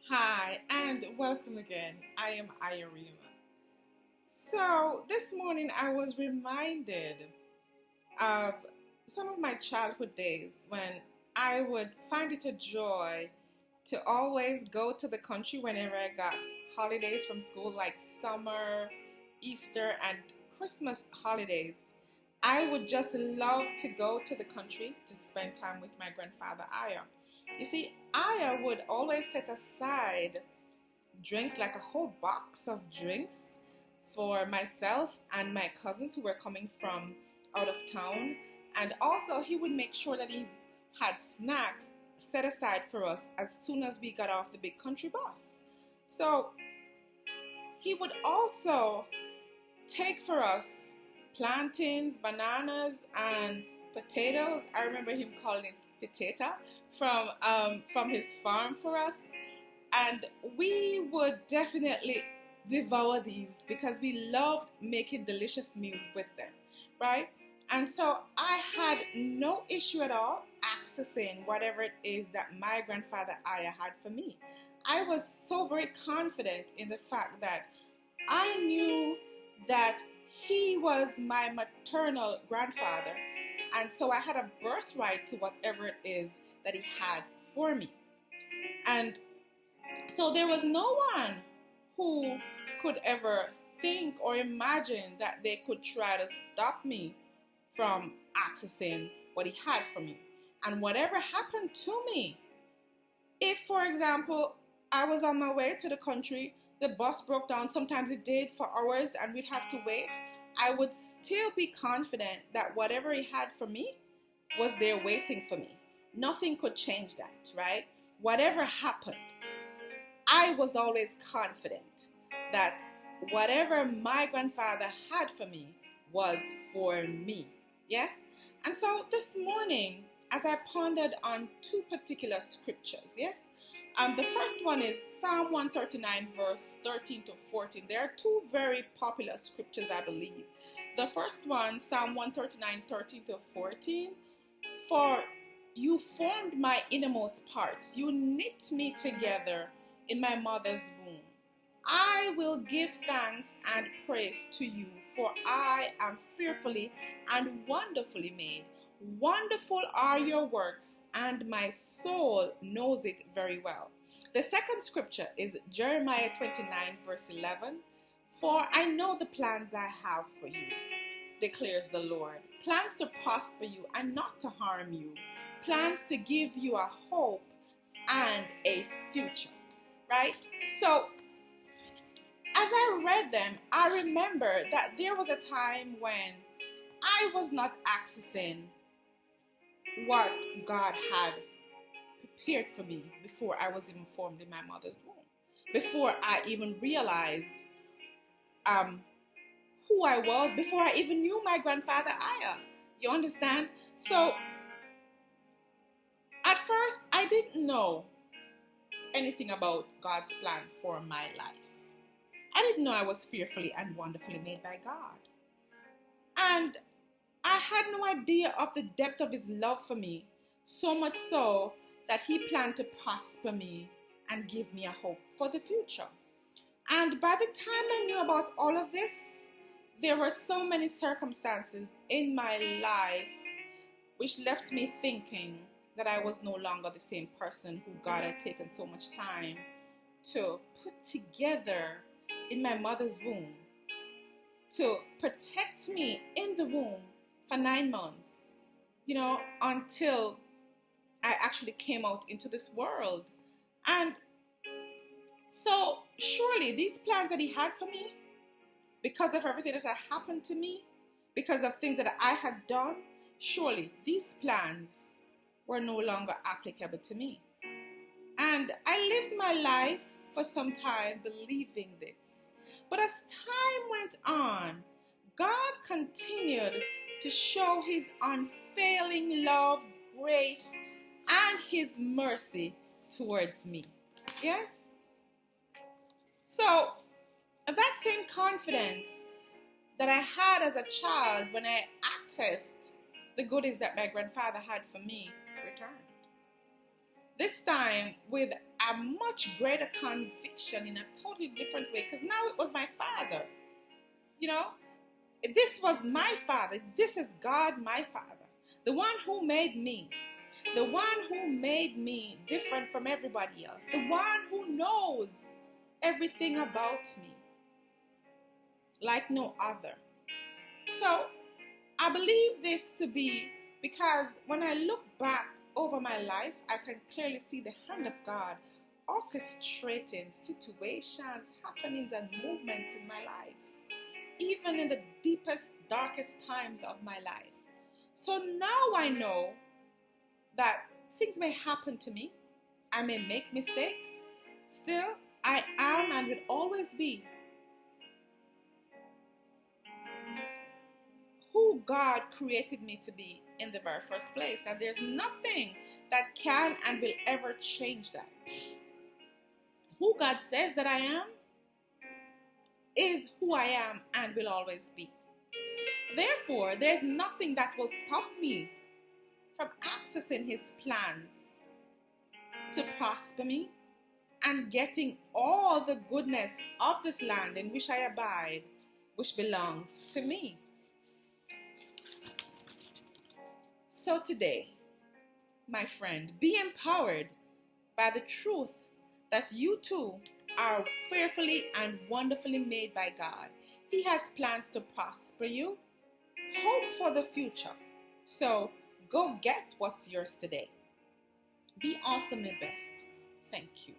Hi, and welcome again. I am Ayarima. So, this morning I was reminded of some of my childhood days when I would find it a joy to always go to the country whenever I got holidays from school, like summer, Easter, and Christmas holidays. I would just love to go to the country to spend time with my grandfather Aya. You see, Aya would always set aside drinks, like a whole box of drinks for myself and my cousins who were coming from out of town. And also, he would make sure that he had snacks set aside for us as soon as we got off the big country bus. So, he would also take for us plantains, bananas, and potatoes. I remember him calling it potato from his farm for us, and we would definitely devour these because we loved making delicious meals with them, right? And so I had no issue at all accessing whatever it is that my grandfather Aya had for me. I was so very confident in the fact that I knew that he was my maternal grandfather, and so I had a birthright to whatever it is that he had for me. And so there was no one who could ever think or imagine that they could try to stop me from accessing what he had for me. And whatever happened to me, if, for example, I was on my way to the country, the bus broke down, sometimes it did for hours, and we'd have to wait, I would still be confident that whatever he had for me was there waiting for me. Nothing could change that, right? Whatever happened, I was always confident that whatever my grandfather had for me was for me. Yes? And so this morning, as I pondered on two particular scriptures, yes? The first one is Psalm 139, verse 13 to 14. There are two very popular scriptures, I believe. The first one, Psalm 139, 13 to 14. For you formed my innermost parts. You knit me together in my mother's womb. I will give thanks and praise to you, for I am fearfully and wonderfully made. Wonderful are your works, and my soul knows it very well. The second scripture is Jeremiah 29, verse 11. For I know the plans I have for you, declares the Lord. Plans to prosper you and not to harm you. Plans to give you a hope and a future. Right? So, as I read them, I remember that there was a time when I was not accessing what God had prepared for me before I was even formed in my mother's womb, before I even realized who I was, before I even knew my grandfather Aya. You understand? So at first I didn't know anything about God's plan for my life. I didn't know I was fearfully and wonderfully made by God. And I had no idea of the depth of his love for me, so much so that he planned to prosper me and give me a hope for the future. And by the time I knew about all of this, there were so many circumstances in my life which left me thinking that I was no longer the same person who God had taken so much time to put together in my mother's womb, to protect me in the womb for 9 months, until I actually came out into this world. And so surely these plans that he had for me, because of everything that had happened to me, because of things that I had done, surely these plans were no longer applicable to me. And I lived my life for some time believing this. But as time went on, God continued to show his unfailing love, grace, and his mercy towards me. Yes? So, that same confidence that I had as a child when I accessed the goodies that my grandfather had for me returned. This time with a much greater conviction in a totally different way, because now it was my Father. You know, this was my Father. This is God, my Father, the one who made me, the one who made me different from everybody else, the one who knows everything about me like no other. So I believe this to be because when I look back over my life, I can clearly see the hand of God orchestrating situations, happenings, and movements in my life, even in the deepest, darkest times of my life. So now I know that things may happen to me. I may make mistakes. Still, I am and will always be who God created me to be in the very first place. And there's nothing that can and will ever change that. Who God says that I am is who I am and will always be. Therefore, there's nothing that will stop me from accessing His plans to prosper me and getting all the goodness of this land in which I abide, which belongs to me. So today, my friend, be empowered by the truth that you too are fearfully and wonderfully made by God. He has plans to prosper you, hope for the future. So go get what's yours today. Be awesome and best. Thank you.